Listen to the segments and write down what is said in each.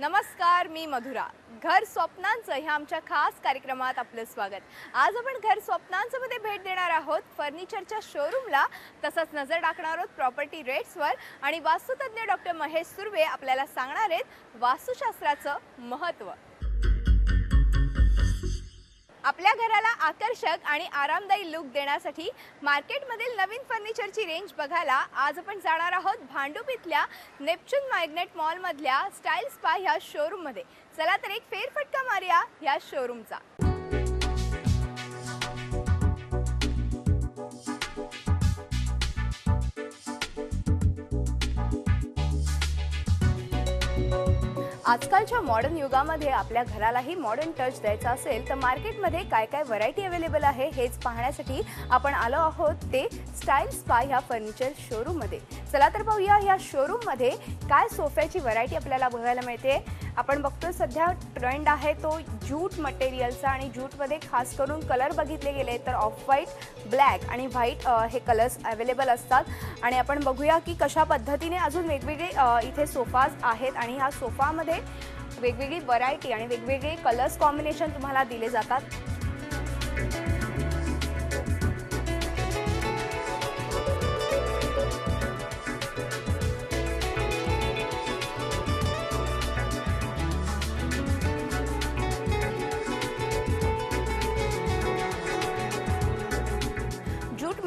नमस्कार, मी मधुरा. घर स्वप्नांचं ह्या आमच्या खास कार्यक्रमात आपलं स्वागत. आज आपण घर स्वप्नांचं मध्ये भेट देणार आहोत फर्निचरच्या शोरूमला. तसंच नजर टाकणार आहोत प्रॉपर्टी रेट्सवर आणि वास्तुतज्ञ डॉक्टर महेश सुर्वे आपल्याला सांगणार आहेत वास्तुशास्त्राचं महत्त्व. आपल्या घराला आकर्षक आणि आरामदायी लुक देण्यासाठी मार्केटमधील नवीन फर्निचरची रेंज बघायला आज आपण जाणार आहोत भांडूप इथल्या नेपच्यून मॅग्नेट मॉलमधल्या स्टाईल स्पा ह्या शोरूममध्ये. चला तर एक फेरफटका मारूया ह्या शोरूमचा. आजकालच्या मॉडर्न युगामध्ये आपल्या घरालाही मॉडर्न टच द्यायचा असेल तर मार्केटमध्ये काय काय व्हरायटी अवेलेबल आहे हेच पाहण्यासाठी आपण आलो आहोत ते स्टाईल स्पा ह्या फर्निचर शोरूममध्ये. चला तर पाहूया ह्या शोरूममध्ये काय सोफ्याची व्हरायटी आपल्याला बघायला मिळते. आपण बघतोय सध्या ट्रेंड आहे तो ज्यूट मटेरियलचा आणि ज्यूटमध्ये खास करून कलर बघितले गेले तर ऑफ व्हाईट, ब्लॅक आणि व्हाईट हे कलर्स अवेलेबल असतात. आणि आपण बघूया की कशा पद्धतीने अजून वेगवेगळे इथे सोफाज आहेत आणि ह्या सोफामध्ये वेगवेगळी व्हरायटी आणि वेगवेगळे कलर्स कॉम्बिनेशन तुम्हाला दिले जातात.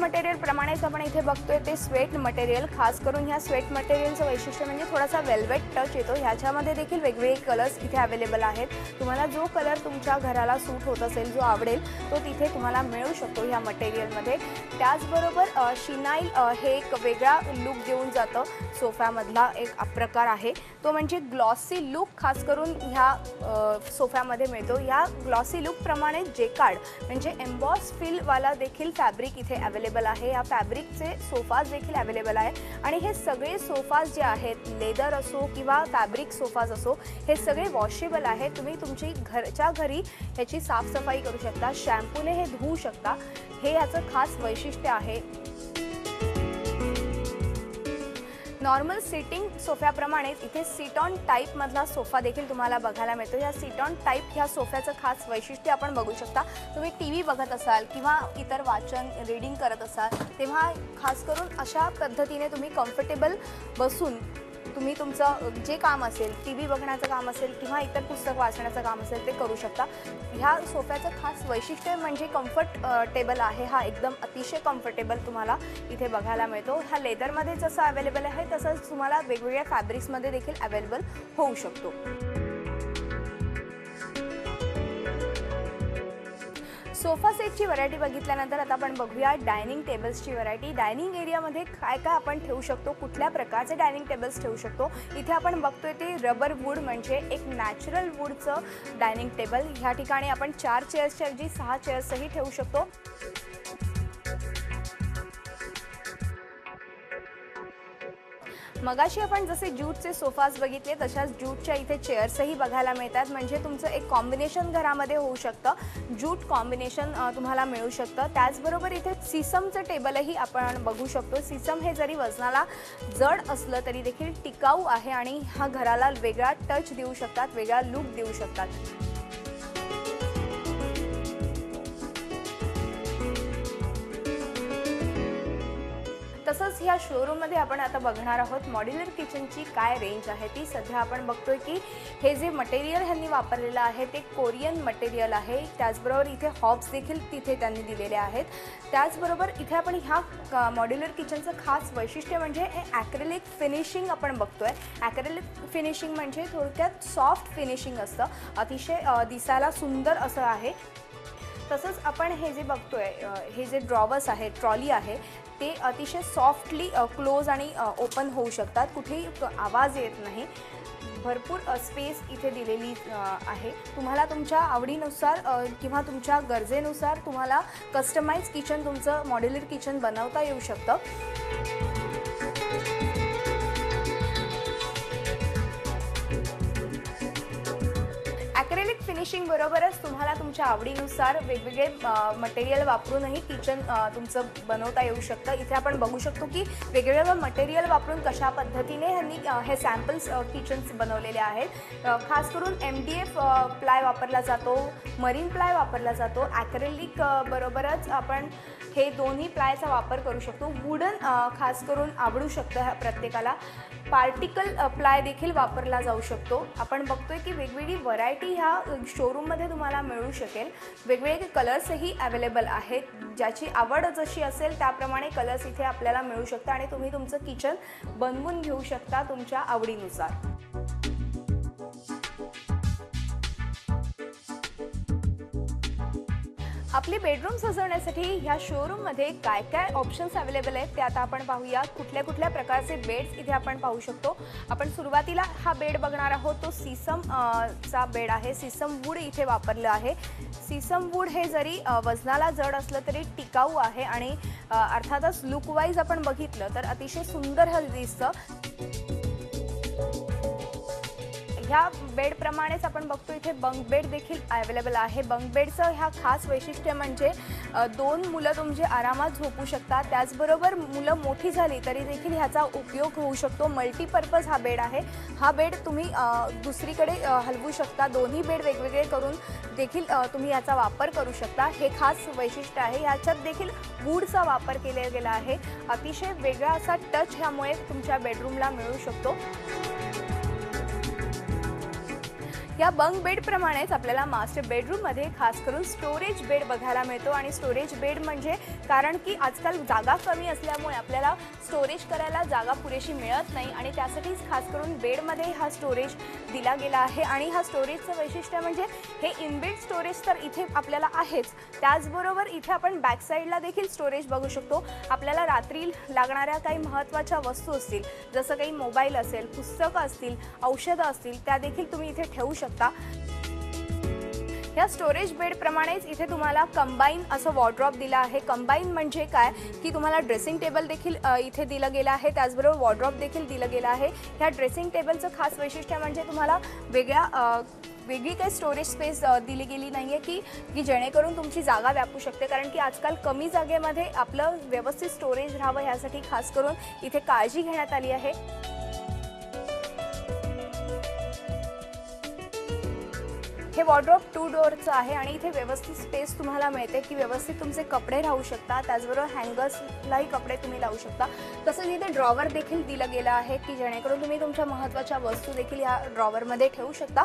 मटेरियल प्रमाणेच आपण इथे बघतोय ते स्वेट मटेरियल. खास करून ह्या स्वेट मटेरियलचं वैशिष्ट्य म्हणजे थोडासा वेल्वेट टच येतो. ह्याच्यामध्ये देखील वेगवेगळे कलर्स इथे अवेलेबल आहेत. तुम्हाला जो कलर तुमच्या घराला सूट होत असेल, जो आवडेल तो तिथे तुम्हाला मिळू शकतो ह्या मटेरियलमध्ये. त्याचबरोबर शिनाईल हे एक वेगळा लुक देऊन जातं. सोफ्यामधला एक प्रकार आहे तो म्हणजे ग्लॉसी लुक खास करून ह्या सोफ्यामध्ये मिळतो. ह्या ग्लॉसी लुकप्रमाणे जेकार्ड म्हणजे एम्बॉस फीलवाला देखील फॅब्रिक इथे अवेलेबल आहे. या फॅब्रिकचे सोफाज देखील अवेलेबल आहे आणि हे सगळे सोफाज जे आहेत, लेदर असो किंवा फॅब्रिक सोफाज असो, हे सगळे वॉशेबल आहेत. तुम्ही तुमची घरच्या घरी ह्याची साफसफाई करू शकता, शॅम्पूने हे धुवू शकता. हे याचं खास वैशिष्ट्य आहे. नॉर्मल सिटिंग सोफ्याप्रमाणेच इथे सीट ऑन टाईपमधला सोफा देखील तुम्हाला बघायला मिळतो. या सीट ऑन टाईप ह्या सोफ्याचं खास वैशिष्ट्य आपण बघू शकता. तुम्ही TV बघत असाल किंवा इतर वाचन रीडिंग करत असाल तेव्हा खास करून अशा पद्धतीने तुम्ही कम्फर्टेबल बसून तुम्ही तुमचं जे काम असेल, TV बघण्याचं काम असेल किंवा इतर पुस्तक वाचण्याचं काम असेल ते करू शकता. ह्या सोफ्याचं खास वैशिष्ट्य म्हणजे कम्फर्टेबल आहे. हा एकदम अतिशय कम्फर्टेबल तुम्हाला इथे बघायला मिळतो. हा लेदरमध्ये जसं अवेलेबल आहे तसंच तुम्हाला वेगवेगळ्या फॅब्रिक्समध्ये देखील अवेलेबल होऊ शकतो. सोफा सेटची व्हरायटी बघितल्यानंतर आता आपण बघूया डायनिंग टेबल्सची व्हरायटी. डायनिंग एरियामध्ये काय काय आपण ठेवू शकतो, कुठल्या प्रकारचे डायनिंग टेबल्स ठेवू शकतो. इथे आपण बघतोय ते रबर वूड म्हणजे एक नॅचरल वूडचं डायनिंग टेबल. ह्या ठिकाणी आपण 4 चेअर्सच्या ऐवजी 6 चेअर्सही ठेवू शकतो. मगाशी आपण जसे ज्यूटचे सोफाज बघितले तशाच ज्यूटच्या इथे चेअर्सही बघायला मिळतात. म्हणजे तुमचं एक कॉम्बिनेशन घरामध्ये होऊ शकतं, ज्यूट कॉम्बिनेशन तुम्हाला मिळू शकतं. त्याचबरोबर इथे सिसमचं टेबलही आपण बघू शकतो. सिसम हे जरी वजनाला जड असलं तरी देखील टिकाऊ आहे आणि हा घराला वेगळा टच देऊ शकतात, वेगळा लुक देऊ शकतात. तसंच ह्या शोरूममध्ये आपण आता बघणार आहोत मॉड्युलर किचनची काय रेंज आहे ती. सध्या आपण बघतोय की हे जे मटेरियल ह्यांनी वापरलेलं आहे ते कोरियन मटेरियल आहे. त्याचबरोबर इथे हॉब्स देखील तिथे त्यांनी दिलेले आहेत. त्याचबरोबर इथे आपण ह्या मॉड्युलर किचनचं खास वैशिष्ट्य म्हणजे ॲक्रेलिक फिनिशिंग आपण बघतोय. ॲक्रेलिक फिनिशिंग म्हणजे थोडक्यात सॉफ्ट फिनिशिंग असतं, अतिशय दिसायला सुंदर असं आहे. तसंच आपण हे जे बघतोय हे जे ड्रॉवर्स आहेत, ट्रॉली आहे, ते अतिशय सॉफ्टली क्लोज आणि ओपन होऊ शकतात. कुठेही आवाज येत नाही. भरपूर स्पेस इथे दिलेली आहे. तुम्हाला तुमच्या आवडीनुसार किंवा तुमच्या गरजेनुसार तुम्हाला कस्टमाइज किचन तुमचं मॉड्युलर किचन बनवता येऊ शकतं. ॲक्रेलिक फिनिशिंग बरोबरच तुम्हाला तुमच्या आवडीनुसार वेगवेगळे मटेरियल वापरूनही किचन तुमचं बनवता येऊ शकतं. इथे आपण बघू शकतो की वेगवेगळं मटेरियल वापरून कशा पद्धतीने ह्यांनी हे सॅम्पल्स किचन्स बनवलेले आहेत. खास करून MDF प्लाय वापरला जातो, मरीन प्लाय वापरला जातो, ॲक्रेलिक बरोबरच आपण हे दोन्ही प्लायचा वापर करू शकतो. वुडन खास करून आवडू शकतं प्रत्येकाला. पार्टिकल प्लाय देखील वापरला जाऊ शकतो. आपण बघतोय की वेगवेगळी व्हरायटी ह्या शोरूममध्ये तुम्हाला मिळू शकेल. वेगवेगळे कलर्सही अवेलेबल आहेत. ज्याची आवड जशी असेल त्याप्रमाणे कलर्स इथे आपल्याला मिळू शकतात आणि तुम्ही तुमचं किचन बनवून घेऊ शकता तुमच्या आवडीनुसार. आपली बेडरूम सजवण्यासाठी ह्या शोरूममध्ये काय काय ऑप्शन्स अवेलेबल आहेत ते आता आपण पाहूया. कुठल्या कुठल्या प्रकारचे बेड्स इथे आपण पाहू शकतो. आपण सुरुवातीला हा बेड बघणार आहोत. तो सीसम चा बेड आहे. सीसम वूड इथे वापरलं आहे. सीसम वूड हे जरी वजनाला जड असलं तरी टिकाऊ आहे आणि अर्थातच लुक वाईज आपण बघितलं तर अतिशय सुंदर हे दिसतं. ह्या बेडप्रमाणेच आपण बघतो इथे बंक बेड देखील अवेलेबल आहे. बंक बेडचं ह्या खास वैशिष्ट्य म्हणजे 2 मुलं तुमचे आरामात झोपू शकतात. त्याचबरोबर मुलं मोठी झाली तरी देखील ह्याचा उपयोग होऊ शकतो. मल्टीपर्पज हा बेड आहे. हा बेड तुम्ही दुसरीकडे हलवू शकता. दोन्ही बेड वेगवेगळे करून देखील तुम्ही याचा वापर करू शकता. हे खास वैशिष्ट्य आहे. ह्याच्यात देखील वूडचा वापर केला गेला आहे. अतिशय वेगळा असा टच ह्यामुळे तुमच्या बेडरूमला मिळू शकतो. या बंक बेडप्रमाणेच आपल्याला मास्टर बेडरूममध्ये खास करून स्टोरेज बेड बघायला मिळतो. आणि स्टोरेज बेड म्हणजे कारण की आजकाल जागा कमी असल्यामुळे आपल्याला स्टोरेज करायला जागा पुरेशी मिळत नाही आणि त्यासाठीच खास करून बेडमध्ये हा स्टोरेज दिला गेला आहे. आणि हा स्टोरेजचं वैशिष्ट्य म्हणजे हे इनबिल्ट स्टोरेज तर इथे आपल्याला आहेच. त्याचबरोबर इथे आपण बॅकसाईडला देखील स्टोरेज बघू शकतो. आपल्याला रात्री लागणाऱ्या काही महत्त्वाच्या वस्तू असतील, जसं काही मोबाईल असेल, पुस्तकं असतील, औषधं असतील, त्या देखील तुम्ही इथे ठेवू शकता. या स्टोरेज बेड प्रमाणेच इथे तुम्हाला कंबाईन असं वॉर्डरोब दिला आहे. कंबाईन म्हणजे काय की तुम्हाला ड्रेसिंग टेबल देखील इथे दिलं गेलं आहे. त्याचबरोबर वॉर्डरोब देखील दिलं गेलं आहे. ह्या ड्रेसिंग टेबलचं खास वैशिष्ट्य म्हणजे तुम्हाला वेगळी काही स्टोरेज स्पेस दिली गेली नाही आहे की जेणेकरून तुमची जागा व्यापू शकते. कारण की आजकाल कमी जागेमध्ये आपलं व्यवस्थित स्टोरेज राहावं ह्यासाठी खास करून इथे काळजी घेण्यात आली आहे. हे वॉर्डरोब 2 डोअरचं आहे आणि इथे व्यवस्थित स्पेस तुम्हाला मिळते की व्यवस्थित तुमचे कपडे राहू शकतात. त्याचबरोबर हँगर्सलाही कपडे तुम्ही लावू शकता. तसंच इथे ड्रॉवर देखील दिलं गेलं आहे की जेणेकरून तुम्ही तुमच्या महत्त्वाच्या वस्तू देखील या ड्रॉवरमध्ये ठेवू शकता.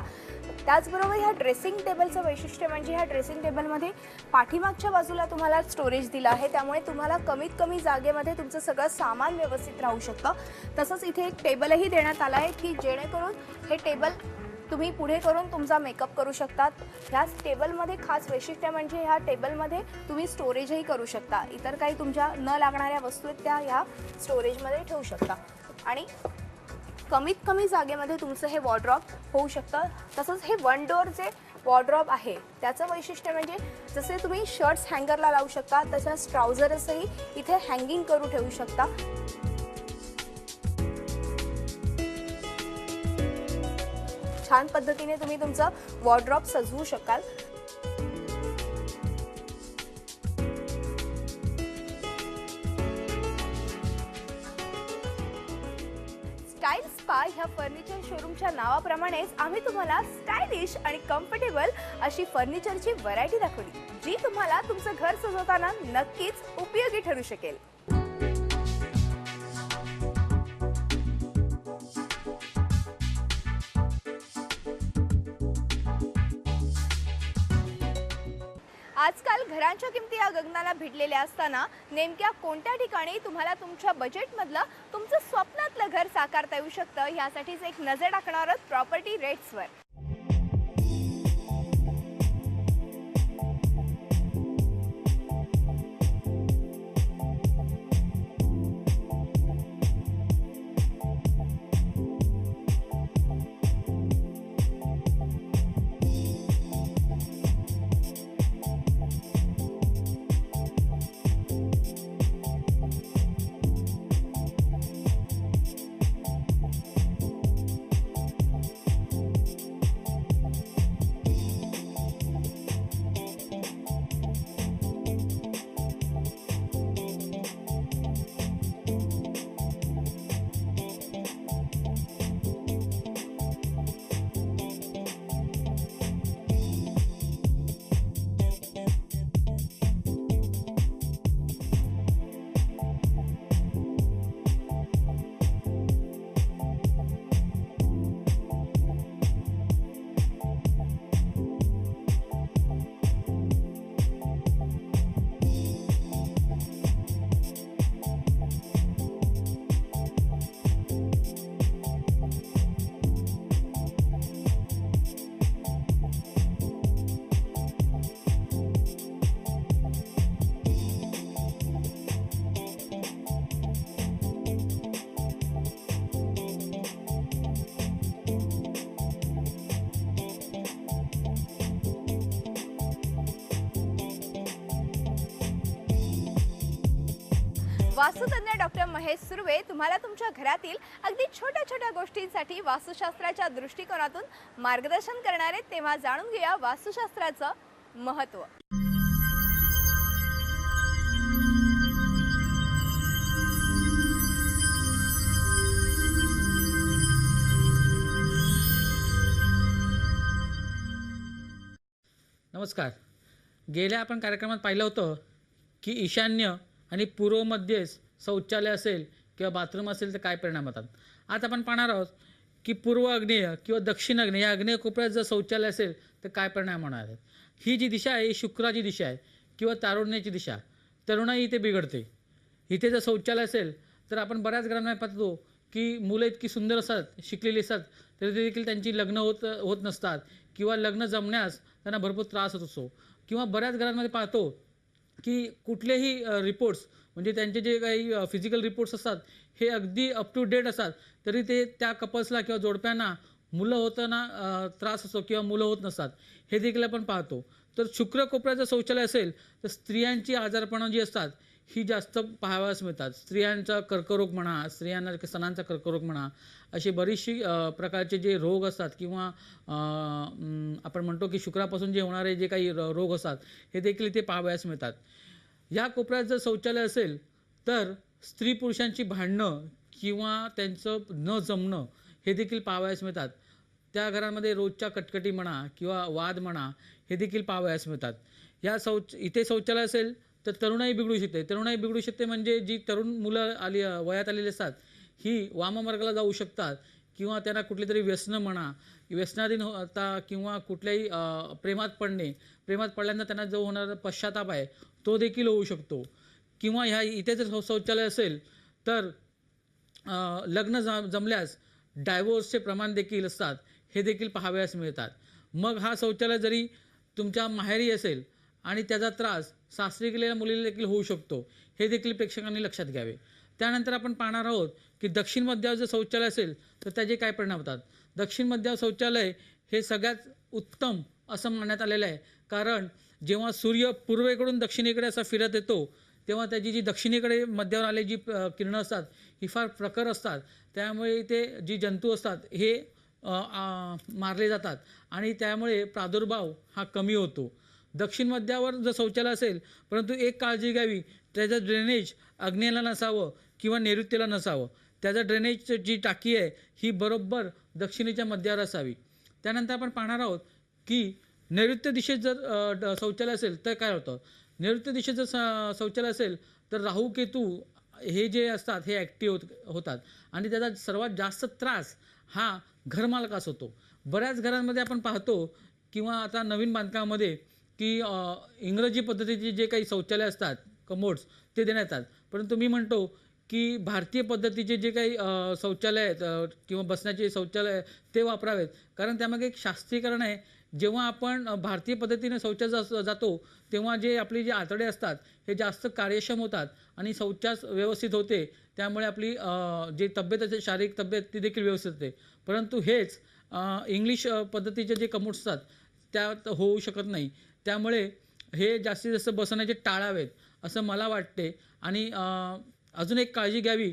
त्याचबरोबर ह्या ड्रेसिंग टेबलचं वैशिष्ट्य म्हणजे ह्या ड्रेसिंग टेबलमध्ये पाठीमागच्या बाजूला तुम्हाला स्टोरेज दिलं आहे. त्यामुळे तुम्हाला कमीत कमी जागेमध्ये तुमचं सगळं सामान व्यवस्थित राहू शकतं. तसंच इथे एक टेबलही देण्यात आला आहे की जेणेकरून हे टेबल तुम्ही पुढे करून तुमचा मेकअप करू शकतात. ह्या टेबलमध्ये खास वैशिष्ट्य म्हणजे ह्या टेबलमध्ये तुम्ही स्टोरेजही करू शकता. इतर काही तुमच्या न लागणाऱ्या वस्तू आहेत त्या ह्या स्टोरेजमध्ये ठेवू शकता आणि कमीत कमी जागेमध्ये तुमचं हे वॉर्डरोब होऊ शकतं. तसंच हे 1 डोअरचे वॉर्डरोब आहे त्याचं वैशिष्ट्य म्हणजे जसे तुम्ही शर्ट्स हँगरला लावू शकता तसंच ट्राउझर्सही इथे हँगिंग करू ठेवू शकता. छान पद्धतीने तुम्ही तुमचं वॉर्डरोब सजवू शकाल. स्टाईल स्पा ह्या फर्निचर शोरूमच्या नावाप्रमाणेच आम्ही तुम्हाला स्टायलिश आणि कम्फर्टेबल अशी फर्निचरची व्हरायटी दाखवली जी तुम्हाला तुमचं घर सजवताना नक्कीच उपयोगी ठरू शकेल. आजकाल घरांच्या किमती या गगनाला भिडलेल्या असताना नेमक्या कोणत्या ठिकाणी तुम्हाला तुमच्या बजेटमधलं तुमचं स्वप्नातलं घर साकारता येऊ शकतं यासाठीच एक नजर टाकणार आहोत प्रॉपर्टी रेट्सवर. वास्तुतज्ञ डॉक्टर महेश सुर्वे तुम्हाला तुमच्या घरातील अगदी छोट्या छोट्या गोष्टींसाठी वास्तुशास्त्राच्या दृष्टिकोनातून मार्गदर्शन करणार आहेत। तेव्हा जाणून घेऊया वास्तुशास्त्राचं महत्त्व। नमस्कार। गेल्या आपण कार्यक्रमात पाहिलं होतं की ईशान्य आणि पूर्वमध्ये शौचालय असेल किंवा बाथरूम असेल तर काय परिणाम होतात। आता आपण पाहणार आहोत की पूर्व आग्नेय किंवा दक्षिण आग्नेय या आग्नेय कोपऱ्यात जर शौचालय असेल तर काय परिणाम होणार आहेत। ही जी दिशा आहे ही शुक्राची दिशा आहे किंवा तारुण्याची दिशा। तरुणाई इथे बिघडते। इथे जर शौचालय असेल तर आपण बऱ्याच घरांमध्ये पाहतो की मुलं इतकी सुंदर असतात, शिकलेली असतात, तरी देखील त्यांची लग्न होत नसतात किंवा लग्न जमण्यास त्यांना भरपूर त्रास होत असतो। किंवा बऱ्याच घरांमध्ये पाहतो की कुठलेही रिपोर्ट्स म्हणजे त्यांचे जे काही फिजिकल रिपोर्ट्स असतात हे अगदी अप टू डेट असतात, तरी ते त्या कपल्सला किंवा जोडप्यांना मुलं होताना त्रास असतो किंवा मुलं होत नसतात, हे देखील आपण पाहतो। तर शुक्र कोपऱ्याचं शौचालय असेल तर स्त्रियांची आजारपणं जी असतात ही जास्त पाहावयास मिळतात। स्त्रियांचा कर्करोग म्हणा, स्त्रियांना स्तनांचा कर्करोग म्हणा, अशी बरीचशी प्रकारचे जे रोग असतात किंवा आपण म्हणतो की शुक्रापासून जे होणारे जे काही रोग असतात हे देखील इथे पाहावयास मिळतात। या कोपऱ्यात जर शौचालय असेल तर स्त्री पुरुषांची भांडणं किंवा त्यांचं न जमणं हे देखील पाहावयास मिळतात। त्या घरांमध्ये रोजच्या कटकटी म्हणा किंवा वाद म्हणा हे देखील पाहावयास मिळतात। इथे शौचालय असेल तर तरुणाई बिघडू शकते। तरुणाई बिघडू शकते म्हणजे जी तरुण मुलं वयात आलेली असतात ही वाममार्गाला जाऊ शकतात किंवा त्यांना कुठली तरी व्यसनं म्हणा, व्यसनाधीन होता किंवा कुठल्याही प्रेमात पडल्यानंतर त्यांना जो होणारा पश्चाताप आहे तो देखील होऊ शकतो। किंवा इथे जर शौचालय असेल तर लग्न जमल्यास डायव्होर्सचे प्रमाण देखील असतात, हे देखील पाहावयास मिळतात। मग हा शौचालय जरी तुमच्या माहेरी असेल आणि त्याचा त्रास सासरी गेलेल्या मुलीला देखील होऊ शकतो, हे देखील प्रेक्षकांनी लक्षात घ्यावे। त्यानंतर आपण पाहणार आहोत की दक्षिण मध्यावर जर शौचालय असेल तर त्याचे काय परिणाम होतात। दक्षिण मध्यावर शौचालय हे सगळ्यात उत्तम असं मानण्यात आलेलं आहे, कारण जेव्हा सूर्य पूर्वेकडून दक्षिणेकडे असा फिरत येतो तेव्हा त्याची जी दक्षिणेकडे मध्यावर आलेली जी किरणं असतात ही फार प्रखर असतात, त्यामुळे ते जी जंतू असतात हे मारले जातात आणि त्यामुळे प्रादुर्भाव हा कमी होतो। दक्षिण मध्यावर जर शौचालय असेल परंतु एक काळजी घ्यावी, त्याचं ड्रेनेज आग्नेयेला नसावं किंवा नैऋत्येला नसावं। त्याचं ड्रेनेज जी टाकी आहे ही बरोबर दक्षिणेच्या मध्यावर असावी। त्यानंतर आपण पाहणार आहोत की नैऋत्य दिशेत जर शौचालय असेल तर काय होतं। नैऋत्य दिशेत जर शौचालय असेल तर राहू केतू हे जे असतात हे ॲक्टिव्ह होतात आणि त्याचा सर्वात जास्त त्रास हा घरमालकास होतो। बऱ्याच घरांमध्ये आपण पाहतो किंवा आता नवीन बांधकामामध्ये की इंग्रजी पद्धतीचे जे काही शौचालय असतात कमोड्स ते देण्यात येतात, परंतु मी म्हणतो की भारतीय पद्धतीचे जे काही शौचालय आहेत किंवा बसण्याचे शौचालय ते वापरावेत, कारण त्यामागे एक शास्त्रीकरण आहे। जेव्हा आपण भारतीय पद्धतीने शौचास जातो तेव्हा आपली जे आतडे असतात हे जास्त कार्यक्षम होतात आणि शौचास व्यवस्थित होते, त्यामुळे आपली जी तब्येत असते शारीरिक तब्येत ती देखील व्यवस्थित होते। परंतु हेच इंग्लिश पद्धतीचे जे कमोड्स असतात त्यात होऊ शकत नाही, त्यामुळे हे जास्तीत जास्त बसवण्याचे टाळावेत असं मला वाटते। आणि अजून एक काळजी घ्यावी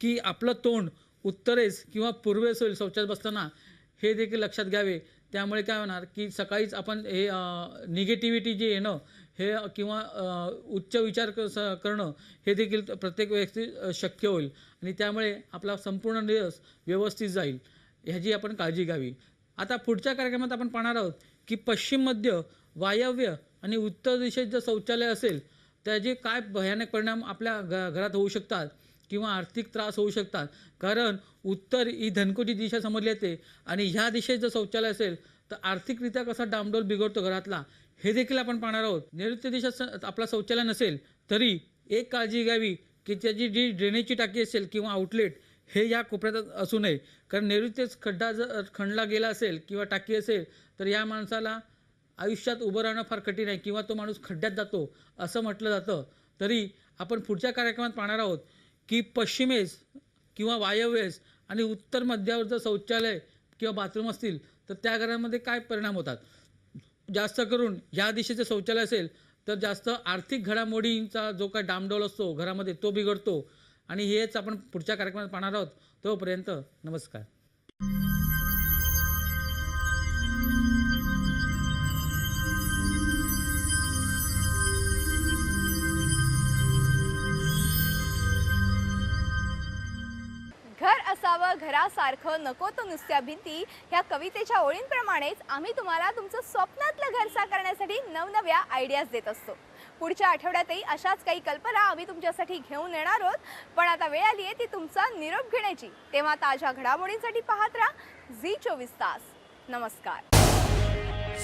की आपलं तोंड उत्तरेस किंवा पूर्वेस होईल शौचास बसताना, हे देखील लक्षात घ्यावे। त्यामुळे काय होणार की सकाळीच आपण हे निगेटिव्हिटी जे येणं हे किंवा उच्च विचार करणं हे देखील प्रत्येक व्यक्ती शक्य होईल आणि त्यामुळे आपला संपूर्ण दिवस व्यवस्थित जाईल, ह्याची आपण काळजी घ्यावी। आता पुढच्या कार्यक्रमात आपण पाहणार आहोत की पश्चिम मध्य, वायव्य आणि उत्तर दिशेत जर शौचालय असेल त्याचे काय भयानक परिणाम आपल्या घरात होऊ शकतात किंवा आर्थिक त्रास होऊ शकतात। कारण उत्तर ही धनकोची दिशा समजली जाते आणि ह्या दिशेत जर शौचालय असेल तर आर्थिकरित्या कसा डामडोल बिघडतो घरातला, हे देखील आपण पाहणार आहोत। नैऋत्य दिशेत आपला शौचालय नसेल तरी एक काळजी घ्यावी की त्याची जी ड्रेनेजची टाकी असेल किंवा आउटलेट हे या कोपऱ्यात असू नये, कारण नैऋत्येच खड्डा जर खणला गेला असेल किंवा टाकी असेल तर या माणसाला आयुष्यात उभं राहणं फार कठीण आहे किंवा तो माणूस खड्ड्यात जातो असं म्हटलं जातं। तरी आपण पुढच्या कार्यक्रमात पाहणार आहोत की पश्चिमेस किंवा वायव्येस आणि उत्तर मध्यावर जर शौचालय किंवा बाथरूम असतील तर त्या घरामध्ये काय परिणाम होतात। जास्त करून या दिशेचं शौचालय असेल तर जास्त आर्थिक घडामोडींचा जो काही डामडौल असतो घरामध्ये तो बिघडतो. आणि हेच आपण पुढच्या कार्यक्रमात पाहणार आहोत. तोपर्यंत नमस्कार. घर असावं घरासारखं नको तो नुसत्या भिंती ह्या कवितेच्या ओळींप्रमाणेच आम्ही तुम्हाला तुमचं स्वप्नातलं घर साकारण्यासाठी नवनव्या आयडियाज देत असतो. पुढच्या आठवड्यातही अशाच काही कल्पना आम्ही तुमच्यासाठी घेऊन येणार आहोत. पण आता वेळ आली आहे ती तुमचा निरोप घेण्याची. तेव्हा ताज्या घडामोडींसाठी पाहत राहा झी 24 तास. नमस्कार.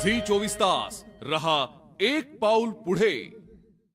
झी 24 तास रहा एक पाऊल पुढे.